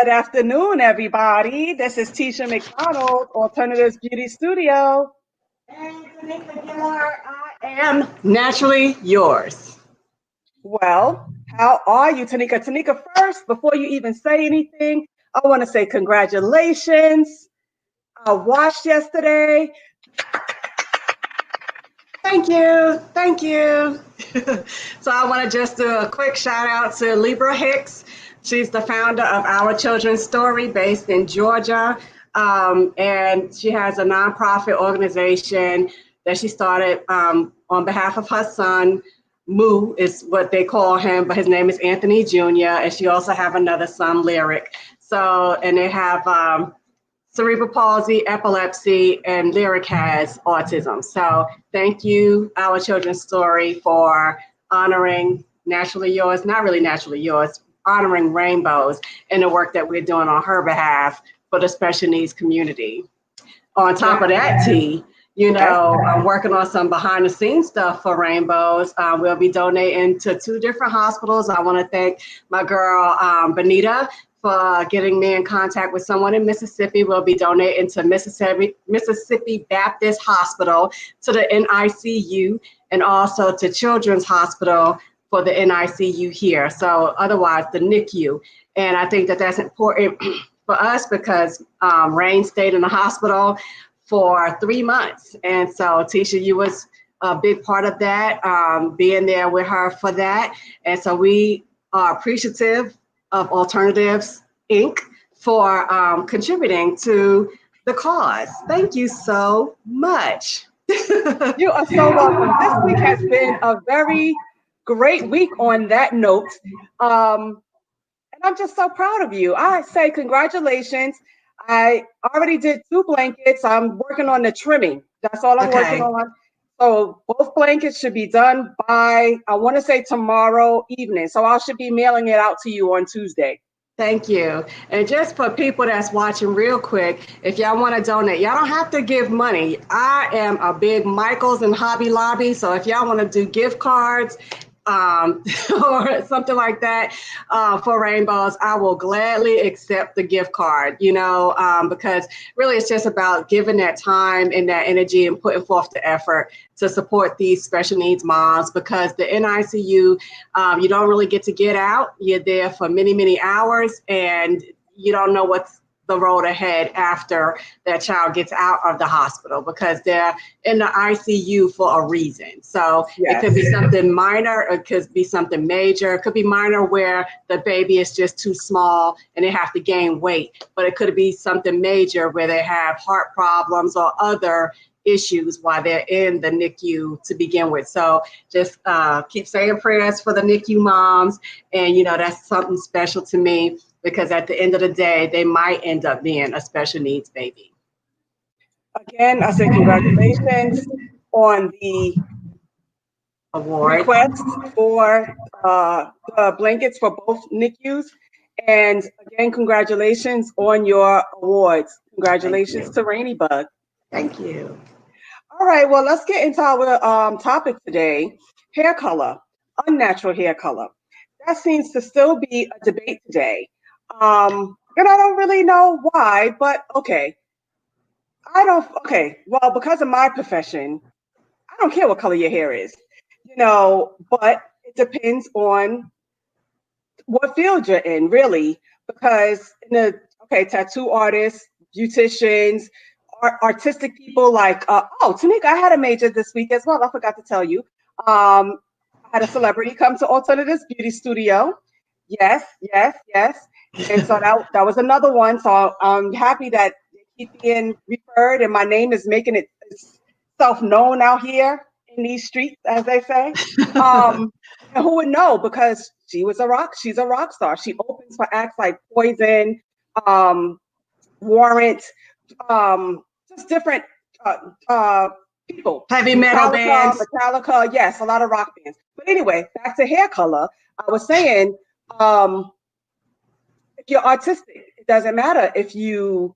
Good afternoon, everybody. This is Tisha McDonald, Alternatives Beauty Studio. And Tanika Gilmore, I am naturally yours. Well, how are you, Tanika? Tanika, first, before you even say anything, I want to say congratulations. I watched yesterday. Thank you. Thank you. So I want to just do a quick shout out to Libra Hicks. She's the founder of Our Children's Story based in Georgia. And she has a nonprofit organization that she started on behalf of her son. Moo is what they call him, but his name is Anthony Jr. And she also have another son, Lyric. So, and they have cerebral palsy, epilepsy, and Lyric has autism. So thank you, Our Children's Story, for honoring Naturally Yours, not really Naturally Yours, honoring rainbows and the work that we're doing on her behalf for the special needs community. On top of that, T, I'm working on some behind the scenes stuff for Rainbows. We'll be donating to 2 different hospitals. I want to thank my girl, Benita, for getting me in contact with someone in Mississippi. We'll be donating to Mississippi Baptist Hospital, to the NICU, and also to Children's Hospital for the NICU here. So otherwise, the NICU. And I think that that's important for us because Rain stayed in the hospital for 3 months. And so Tisha, you was a big part of that, being there with her for that. And so we are appreciative of Alternatives Inc. for contributing to the cause. Thank you so much. You are so welcome. This week has been a very great week on that note. And I'm just so proud of you. I say congratulations. I already did 2 blankets. I'm working on the trimming. That's all I'm working on. So both blankets should be done by, I want to say tomorrow evening. So I should be mailing it out to you on Tuesday. Thank you. And just for people that's watching real quick, if y'all want to donate, y'all don't have to give money. I am a big Michaels and Hobby Lobby. So if y'all want to do gift cards, or something like that for Rainbows, I will gladly accept the gift card, because really it's just about giving that time and that energy and putting forth the effort to support these special needs moms, because the NICU, you don't really get out. You're there for many, many hours, and you don't know what's the road ahead after that child gets out of the hospital, because they're in the ICU for a reason. So It could be something minor, it could be something major. It could be minor where the baby is just too small and they have to gain weight, but it could be something major where they have heart problems or other issues while they're in the NICU to begin with. So just keep saying prayers for the NICU moms. And, that's something special to me, because at the end of the day, they might end up being a special needs baby. Again, I say congratulations on the award request for the blankets for both NICUs. And again, congratulations on your awards. Congratulations to Rainy Bug. Thank you. All right, well, let's get into our topic today, hair color, unnatural hair color. That seems to still be a debate today. And I don't really know why, but okay. Well, because of my profession, I don't care what color your hair is, but it depends on what field you're in, really, because tattoo artists, beauticians, artistic people like, Tanika, I had a major this week as well. I forgot to tell you. I had a celebrity come to Alternatives Beauty Studio. Yes. And so that was another one. So I'm happy that they keep being referred, and my name is making itself known out here in these streets, as they say. And who would know? Because she's a rock star. She opens for acts like Poison, Warrant, just different people. Heavy metal bands. Metallica, yes, a lot of rock bands. But anyway, back to hair color. I was saying, if you're artistic, it doesn't matter if you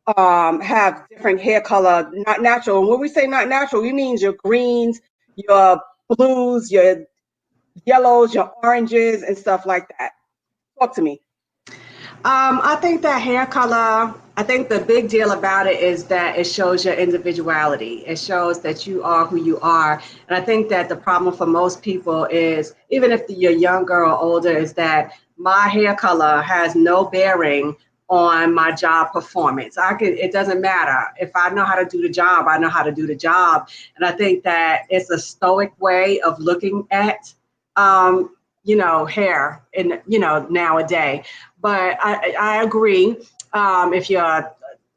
have different hair color, not natural. And when we say not natural, we mean your greens, your blues, your yellows, your oranges, and stuff like that. Talk to me. I think that hair color, I think the big deal about it is that it shows your individuality. It shows that you are who you are. And I think that the problem for most people is, even if you're younger or older, is that my hair color has no bearing on my job performance. It doesn't matter. If I know how to do the job, I know how to do the job. And I think that it's a stoic way of looking at, hair in, nowadays. But I agree. If you're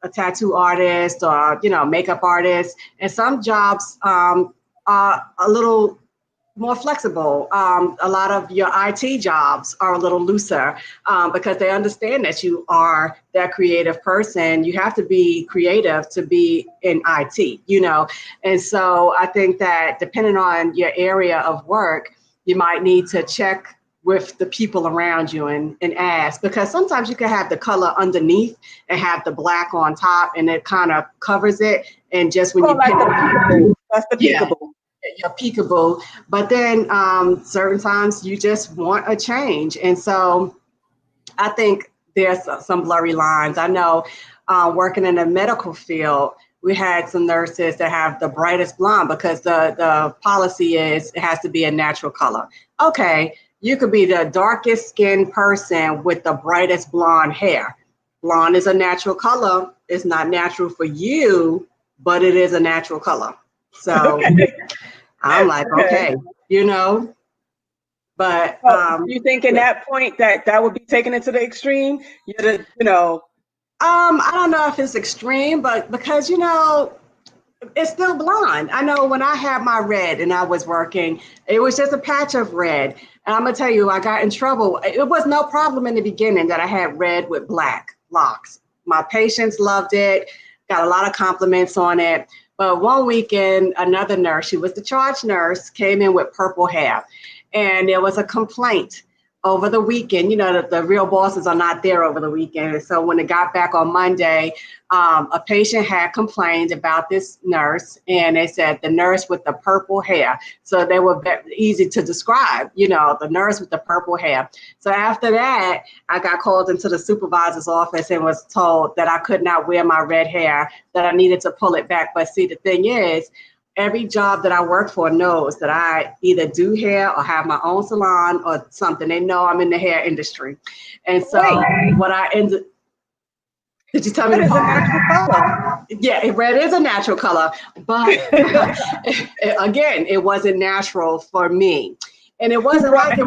a tattoo artist or makeup artist, and some jobs are a little more flexible. A lot of your IT jobs are a little looser because they understand that you are that creative person. You have to be creative to be in IT. And so I think that depending on your area of work, you might need to check with the people around you and ask, because sometimes you can have the color underneath and have the black on top, and it kind of covers it. And just when Oh, you like pin the it, peekaboo. That's the yeah, peekaboo. you're peekaboo. But then certain times you just want a change. And so I think there's some blurry lines. I know working in the medical field, we had some nurses that have the brightest blonde because the policy is it has to be a natural color. Okay, you could be the darkest skinned person with the brightest blonde hair. Blonde is a natural color. It's not natural for you, but it is a natural color. So Okay. I'm like, Okay. okay, you know, but So do you think in yeah. that point that would be taken into the extreme? You're the. I don't know if it's extreme, but because it's still blonde. I know when I had my red and I was working, it was just a patch of red. And I'm gonna tell you, I got in trouble. It was no problem in the beginning that I had red with black locks. My patients loved it, got a lot of compliments on it. But one weekend, another nurse, she was the charge nurse, came in with purple hair. And there was a complaint over the weekend. The real bosses are not there over the weekend. And so when it got back on Monday, a patient had complained about this nurse, and they said the nurse with the purple hair. So they were very easy to describe, the nurse with the purple hair. So after that, I got called into the supervisor's office and was told that I could not wear my red hair, that I needed to pull it back. But see, the thing is, every job that I work for knows that I either do hair or have my own salon or something. They know I'm in the hair industry. And so Wait, what I ended, did you tell me red to is a pause? natural color. Yeah, red is a natural color, but again, it wasn't natural for me. And it wasn't like Right.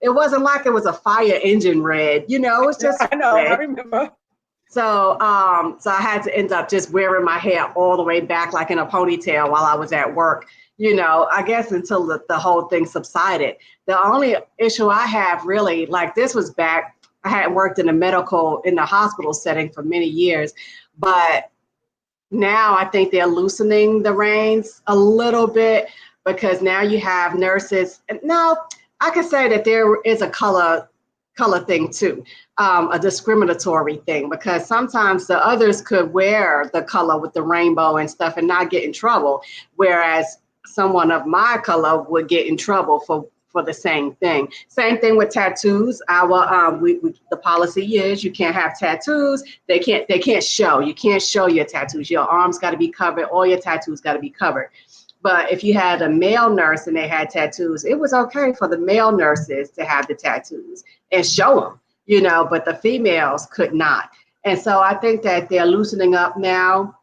it wasn't like it was a fire engine red, it was Yeah, just I know. I red. remember. So I had to end up just wearing my hair all the way back, like in a ponytail, while I was at work. I guess until the whole thing subsided. The only issue I have really, like this was back, I hadn't worked in the hospital setting for many years, but now I think they're loosening the reins a little bit because now you have nurses. No, I could say that there is a color thing too, a discriminatory thing, because sometimes the others could wear the color with the rainbow and stuff and not get in trouble, whereas someone of my color would get in trouble for the same thing. Same thing with tattoos. The policy is you can't have tattoos. They can't show. You can't show your tattoos. Your arms got to be covered. All your tattoos got to be covered. But if you had a male nurse and they had tattoos, it was okay for the male nurses to have the tattoos and show them, but the females could not. And so I think that they're loosening up now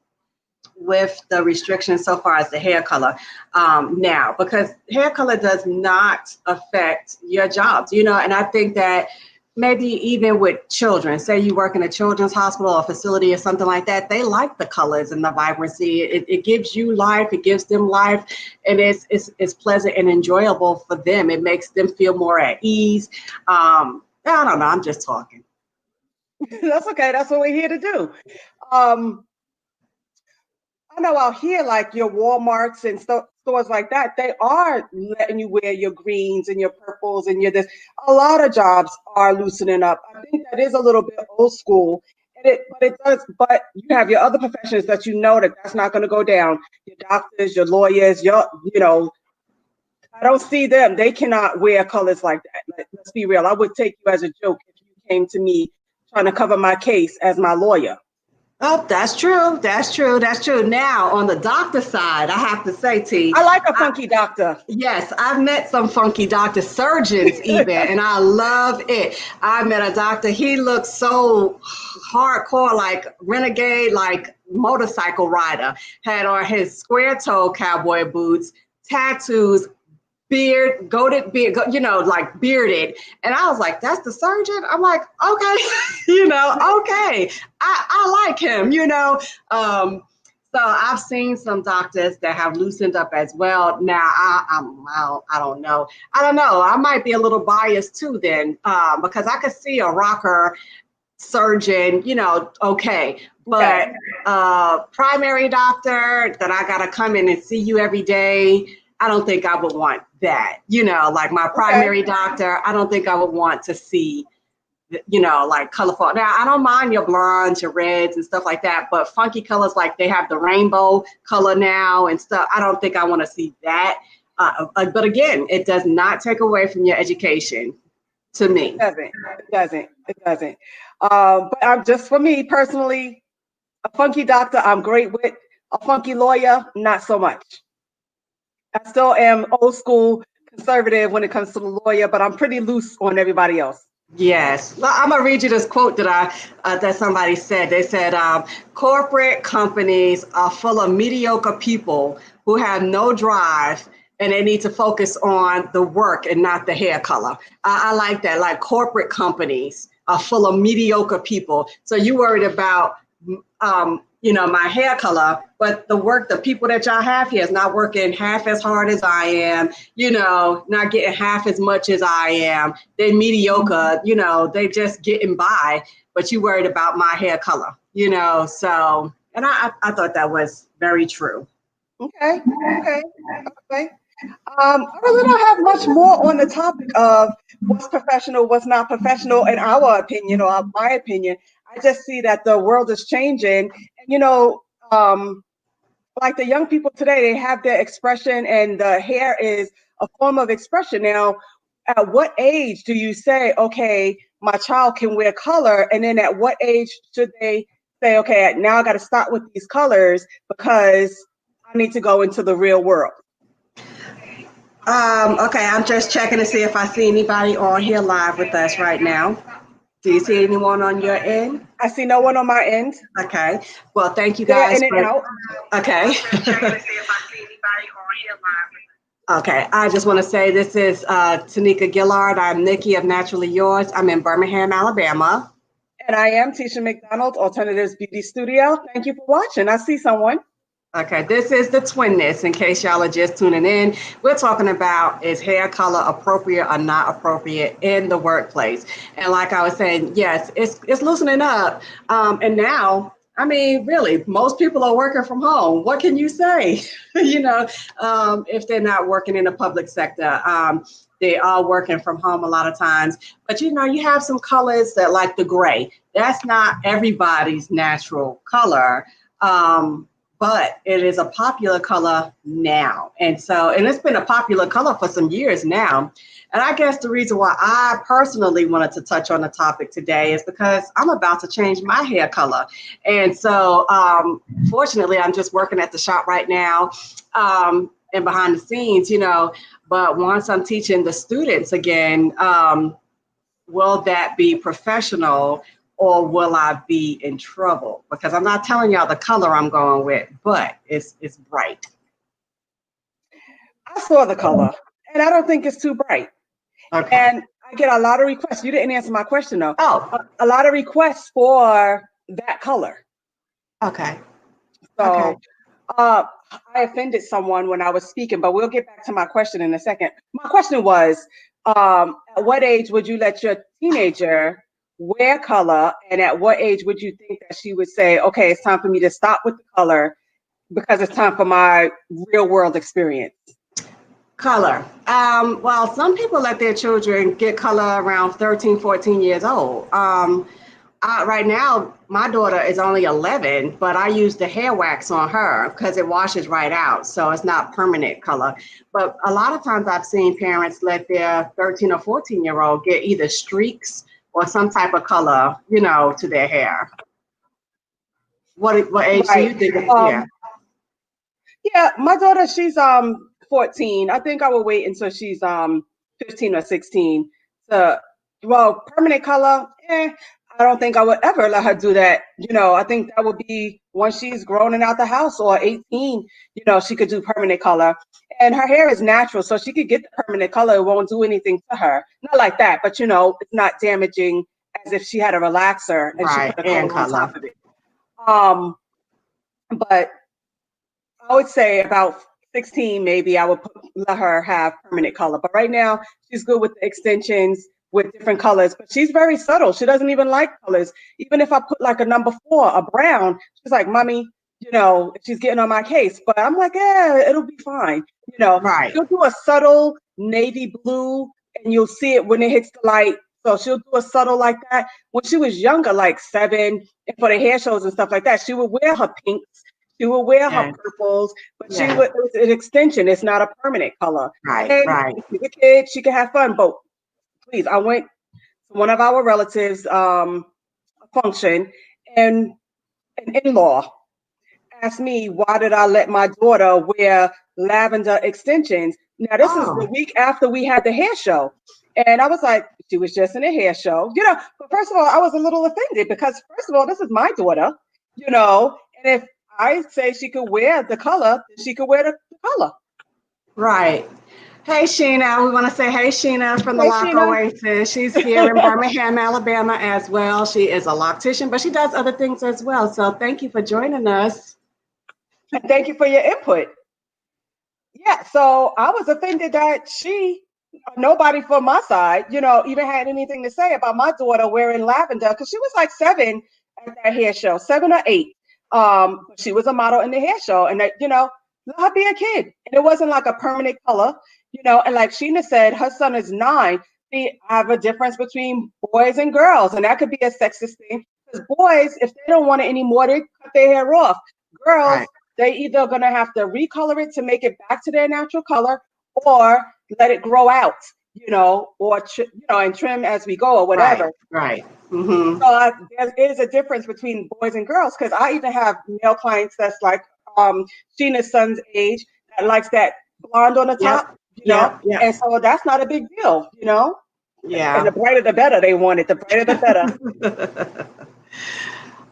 with the restrictions so far as the hair color now, because hair color does not affect your jobs, and I think that maybe even with children, say you work in a children's hospital or facility or something like that, they like the colors and the vibrancy. It gives you life, it gives them life, and it's pleasant and enjoyable for them. It makes them feel more at ease. I don't know, I'm just talking. That's okay. That's what we're here to do. Um, I know out here, like your Walmarts and stores like that, they are letting you wear your greens and your purples and your this. A lot of jobs are loosening up. I think that is a little bit old school, but it does. But you have your other professions that that's not going to go down. Your doctors, your lawyers, I don't see them. They cannot wear colors like that. Let's be real. I would take you as a joke if you came to me trying to cover my case as my lawyer. Oh, that's true. That's true. That's true. Now, on the doctor side, I have to say, T, I like a funky doctor. yes, I've met some funky doctor surgeons even, and I love it. I met a doctor, he looked so hardcore, like renegade, like motorcycle rider, had on his square toe cowboy boots, tattoos, beard, goated beard, like bearded. And I was like, that's the surgeon? I'm like, okay, okay. I like him, So I've seen some doctors that have loosened up as well. Now, I don't know. I might be a little biased too then, because I could see a rocker surgeon, okay. But primary doctor that I got to come in and see you every day, I don't think I would want that. Like my primary doctor, I don't think I would want to see, like colorful. Now, I don't mind your blondes, your reds and stuff like that, but funky colors, like they have the rainbow color now and stuff, I don't think I want to see that. But again, it does not take away from your education to me. It doesn't. But I'm just, for me personally, a funky doctor I'm great with. A funky lawyer, not so much. I still am old school conservative when it comes to the lawyer, but I'm pretty loose on everybody else. Yes, well, I'm gonna read you this quote that somebody said. They said, "Corporate companies are full of mediocre people who have no drive, and they need to focus on the work and not the hair color." I like that. Like corporate companies are full of mediocre people. So you worried about, my hair color, but the people that y'all have here is not working half as hard as I am, not getting half as much as I am. They're mediocre, they just getting by, but you worried about my hair color, so, and I thought that was very true. Okay. I really don't have much more on the topic of what's professional, what's not professional, in our opinion or my opinion. I just see that the world is changing, and like the young people today, they have their expression, and the hair is a form of expression. Now, at what age do you say, okay, my child can wear color, and then at what age should they say, okay, now I got to stop with these colors because I need to go into the real world? Okay, I'm just checking to see if I see anybody on here live with us right now. Do you see anyone on your end? I see no one on my end. Okay. Well, thank you They're guys in and for. out. Okay. Okay. I just want to say this is Tanika Gillard. I'm Nikki of Naturally Yours. I'm in Birmingham, Alabama. And I am Tisha McDonald, Alternatives Beauty Studio. Thank you for watching. I see someone. Okay, this is the Twinness, in case y'all are just tuning in. We're talking about, is hair color appropriate or not appropriate in the workplace? And like I was saying, yes, it's loosening up. And now, I mean, really, most people are working from home. What can you say? If they're not working in the public sector, they are working from home a lot of times. But you have some colors that, like the gray, that's not everybody's natural color. But it is a popular color now. And it's been a popular color for some years now. And I guess the reason why I personally wanted to touch on the topic today is because I'm about to change my hair color. And so fortunately, I'm just working at the shop right now and behind the scenes, but once I'm teaching the students again, will that be professional? Or will I be in trouble? Because I'm not telling y'all the color I'm going with, but it's bright. I saw the color, and I don't think it's too bright. Okay. And I get a lot of requests. You didn't answer my question, though. Oh. A lot of requests for that color. Okay. So okay. I offended someone when I was speaking, but we'll get back to my question in a second. My question was, at what age would you let your teenager wear color, and at what age would you think that she would say, okay, it's time for me to stop with the color because it's time for my real world experience? Color. Well, some people let their children get color around 13, 14 years old. Right now, my daughter is only 11, but I use the hair wax on her because it washes right out. So it's not permanent color. But a lot of times I've seen parents let their 13 or 14-year-old get either streaks or some type of color, you know, to their hair. What age do Right. you think? Yeah. Um, yeah, my daughter, she's 14. I think I will wait until she's 15 or 16 to, well, permanent color, I don't think I would ever let her do that. I think that would be once she's grown and out the house, or 18, she could do permanent color. And her hair is natural, so she could get the permanent color. It won't do anything to her. Not like that, but it's not damaging as if she had a relaxer and she Right. put a And color on color. top of it. But I would say about 16, maybe I would let her have permanent color. But right now, she's good with the extensions with different colors. But she's very subtle. She doesn't even like colors. Even if I put like a number 4, a brown, she's like, Mommy, she's getting on my case. But I'm like, yeah, it'll be fine. Right. She'll do a subtle navy blue, and you'll see it when it hits the light. So she'll do a subtle like that. When she was younger, like 7, and for the hair shows and stuff like that, she would wear her pinks. She will wear her Yeah. purples, but Yeah. it's an extension. It's not a permanent color. Right. And Right. she's a kid, she can have fun. But please, I went to one of our relatives' function, and an in-law asked me why did I let my daughter wear lavender extensions. Now this is the Oh. week after we had the hair show. And I was like, she was just in a hair show. But first of all, I was a little offended because first of all, this is my daughter, and if I say she could wear the color, then she could wear the color. Right. Hey, Sheena. We want to say hey, Sheena from the Hey, Lock Sheena. Oasis. She's here in Birmingham, Alabama as well. She is a loctician, but she does other things as well. So thank you for joining us. And thank you for your input. Yeah, so I was offended that nobody from my side, even had anything to say about my daughter wearing lavender because she was like 7 at that hair show, 7 or 8. She was a model in the hair show, and that, let her be a kid. And it wasn't like a permanent color, and like Sheena said, her son is 9. See, I have a difference between boys and girls, and that could be a sexist thing because boys, if they don't want it anymore, they cut their hair off. Girls, Right. they either gonna have to recolor it to make it back to their natural color, or let it grow out, or and trim as we go or Right. whatever. Right. Mm-hmm. So there is a difference between boys and girls because I even have male clients that's like Sheena's son's age that likes that blonde on the Yep. top, Yep. Yep. and so that's not a big deal. And the Yeah. brighter the better they want it, the brighter the better.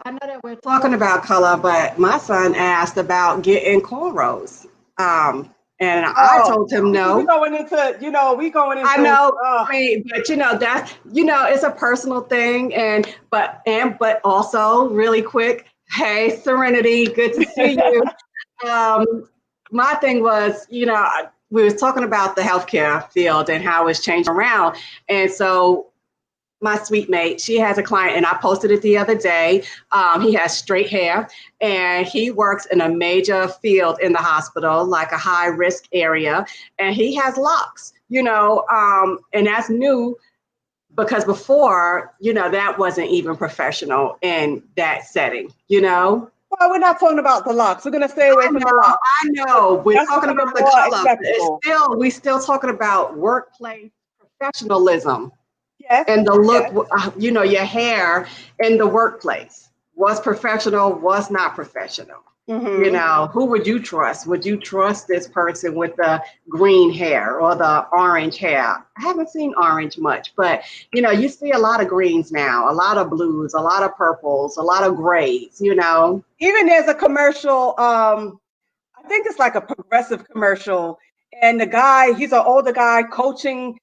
I know that we're talking about color, but my son asked about getting cornrows. And I Oh, told him we no. going into, we going I into, know, I mean, but that it's a personal thing, but also really quick. Hey, Serenity, good to see you. Um, my thing was, we was talking about the healthcare field and how it's changing around, and so my sweet mate, she has a client, and I posted it the other day. He has straight hair, and he works in a major field in the hospital, like a high risk area, and he has locks, and that's new because before, that wasn't even professional in that setting. Well, we're not talking about the locks. We're going to stay away I from the know, locks. I know. We're That's talking becoming about the more color. acceptable. We still talking about workplace professionalism. Yes, And the look, yes. your hair in the workplace was professional, was not professional. Mm-hmm. Who would you trust? Would you trust this person with the green hair or the orange hair? I haven't seen orange much, but you see a lot of greens now, a lot of blues, a lot of purples, a lot of grays. Even there's a commercial, I think it's like a progressive commercial, and the guy, he's an older guy coaching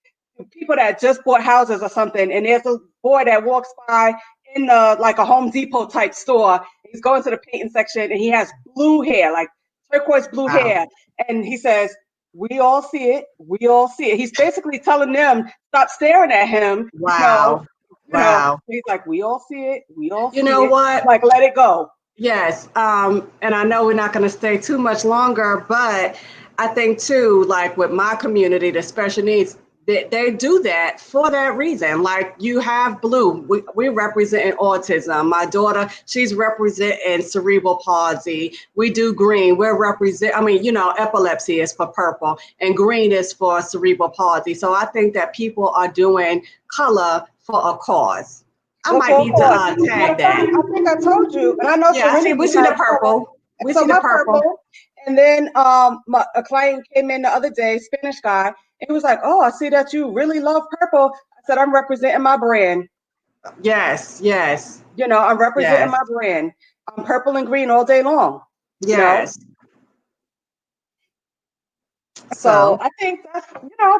people that just bought houses or something, and there's a boy that walks by in the like a Home Depot type store. He's going to the painting section, and he has blue hair, like turquoise blue Wow. hair, and he says, "We all see it. We all see it." He's basically telling them, "Stop staring at him." Wow. Wow. He's like, "We all see it. We all You see know it." what? Like, let it go. Yes, and I know we're not going to stay too much longer, but I think too, like with my community, the special needs, they do that for that reason. Like you have blue, we representing autism. My daughter, she's representing cerebral palsy. We do green, epilepsy is for purple, and green is for cerebral palsy. So I think that people are doing color for a cause. I Well, might for need to cause. Matter tag of fact, that. I think I told you, and I know Yeah, I see. We Serenity see has the color. purple. We So see the my purple. purple, and then a client came in the other day, Spanish guy, and he was like, "Oh, I see that you really love purple." I said, "I'm representing my brand. Yes, yes, I'm representing yes, my brand. I'm purple and green all day long. You know." yes. So So, I think that's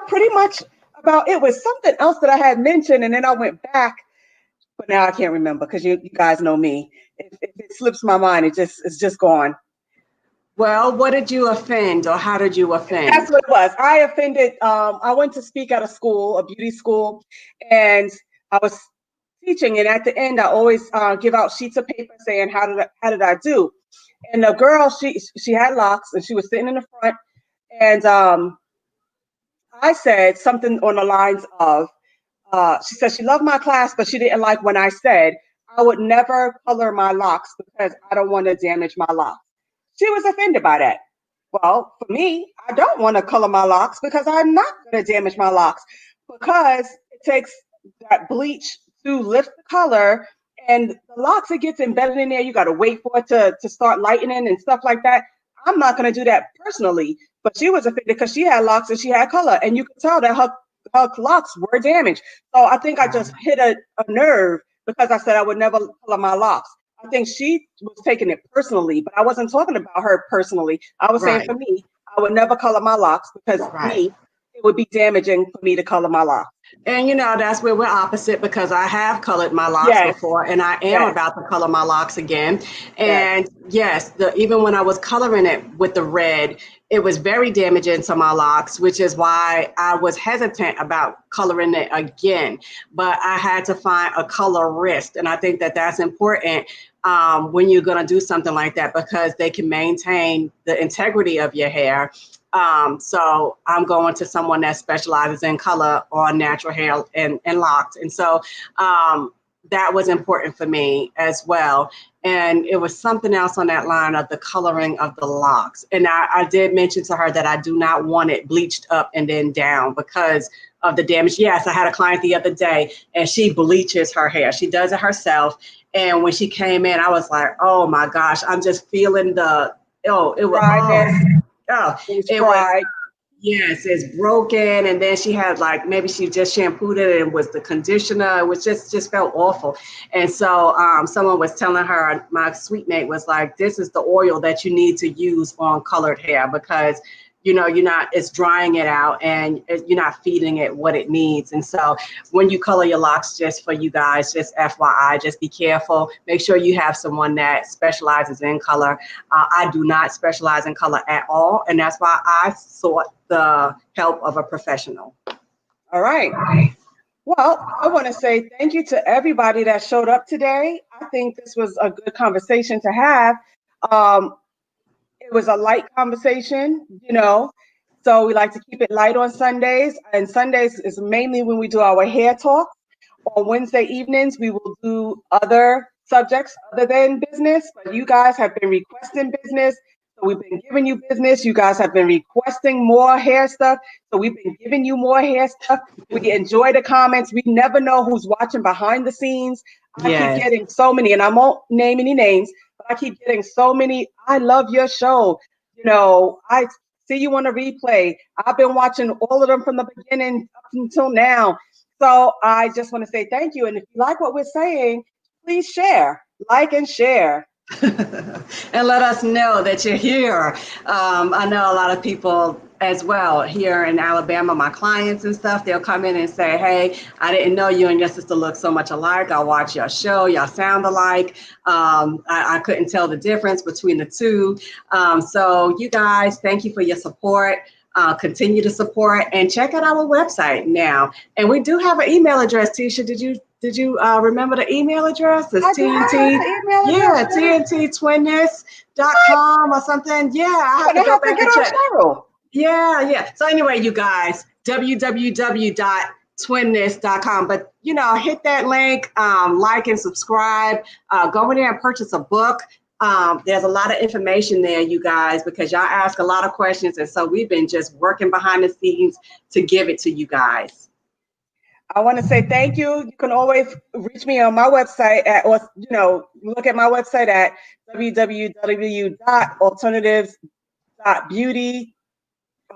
pretty much about it. Was something else that I had mentioned, and then I went back, but now I can't remember because you guys know me. If it slips my mind, it's just gone. well, what did you offend or how did you That's offend? what it was. I offended. I went to speak at a school, a beauty school, and I was teaching. And at the end, I always give out sheets of paper saying how did I do. And the girl, she had locks, and she was sitting in the front. And I said something on the lines of, she said she loved my class, but she didn't like when I said I would never color my locks because I don't want to damage my locks. She was offended by that. Well, for me, I don't want to color my locks because I'm not going to damage my locks because it takes that bleach to lift the color and the locks, it gets embedded in there. You got to wait for it to start lightening and stuff like that. I'm not going to do that personally. But she was offended because she had locks and she had color, and you could tell that her locks were damaged. So I think I just hit a nerve because I said I would never color my locks. I think she was taking it personally, but I wasn't talking about her personally. I was saying Right, for me, I would never color my locks because for right. me, it would be damaging for me to color my locks. And that's where we're opposite because I have colored my locks Yes, before and I am yes, about to color my locks again. yes. And yes, even when I was coloring it with the red, it was very damaging to my locks, which is why I was hesitant about coloring it again. But I had to find a colorist. And I think that that's important when you're going to do something like that because they can maintain the integrity of your hair. So I'm going to someone that specializes in color on natural hair and locks. And so that was important for me as well. And it was something else on that line of the coloring of the locks. And I did mention to her that I do not want it bleached up and then down because of the damage. Yes, I had a client the other day and she bleaches her hair. She does it herself. And when she came in, I was like, oh my gosh, I'm just feeling it was, Dryness, oh, it was it was, fried. yes, it's broken. And then she had like, maybe she just shampooed it and was the conditioner. It was just felt awful. And so someone was telling her, my sweet mate was like, this is the oil that you need to use on colored hair because you're not, it's drying it out and you're not feeding it what it needs. And so when you color your locks, just for you guys, just FYI, just be careful. Make sure you have someone that specializes in color. I do not specialize in color at all. And that's why I sought the help of a professional. All right. Well, I want to say thank you to everybody that showed up today. I think this was a good conversation to have. Um, it was a light conversation. So we like to keep it light on Sundays. And Sundays is mainly when we do our hair talk. On Wednesday evenings, we will do other subjects other than business. But you guys have been requesting business. So we've been giving you business. You guys have been requesting more hair stuff. So we've been giving you more hair stuff. We enjoy the comments. We never know who's watching behind the scenes. I keep Yes. getting so many, and I won't name any names, but I keep getting so many. I love your show. I see you on the replay. I've been watching all of them from the beginning up until now. So I just want to say thank you. And if you like what we're saying, please share, like and share. And let us know that you're here. I know a lot of people as well here in Alabama, my clients and stuff, they'll come in and say, hey, I didn't know you and your sister look so much alike. I watch your show, y'all sound alike. I couldn't tell the difference between the two. So you guys, thank you for your support. Continue to support and check out our website now. And we do have an email address, Tisha. Did you remember the email address? It's I do not have TNT. the email address. Yeah, TNTtwiness.com or something. Yeah, I have I'm to gonna go have to back get and on check. Cheryl. Yeah, yeah. So anyway, you guys, www.twinness.com. But, hit that link, like and subscribe, go in there and purchase a book. There's a lot of information there, you guys, because y'all ask a lot of questions. And so we've been just working behind the scenes to give it to you guys. I want to say thank you. You can always reach me on my website look at my website at www.alternatives.beauty.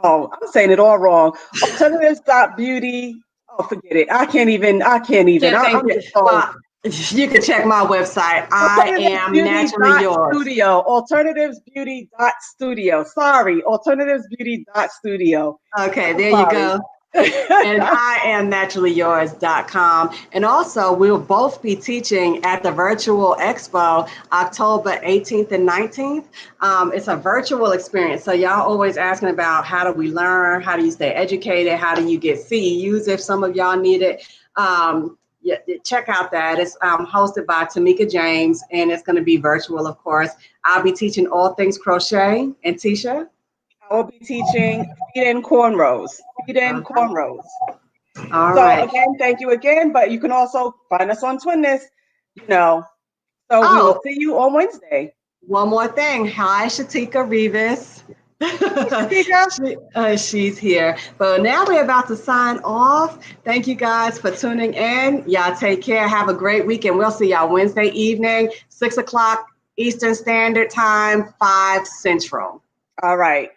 Oh, I'm saying it all wrong. Alternatives.beauty. Oh, forget it. I can't even. I'm just so. Well, you can check my website. I am naturally yours. Studio. Alternativesbeauty.studio. Sorry, alternativesbeauty.studio. Okay, there you go. And I am naturallyyours.com. And also, we'll both be teaching at the Virtual Expo October 18th and 19th. It's a virtual experience. So y'all always asking about how do we learn? How do you stay educated? How do you get CEUs if some of y'all need it? Check out that. It's hosted by Tamika James, and it's going to be virtual, of course. I'll be teaching all things crochet. And Tisha? I will be teaching feed-in cornrows. Cornrows. All right. Again, thank you again. But you can also find us on Twinness. So we will see you on Wednesday. One more thing. Hi, Shatika Rivas. She's here. But now we're about to sign off. Thank you guys for tuning in. Y'all take care. Have a great weekend. We'll see y'all Wednesday evening, 6 o'clock Eastern Standard Time, 5 Central. All right.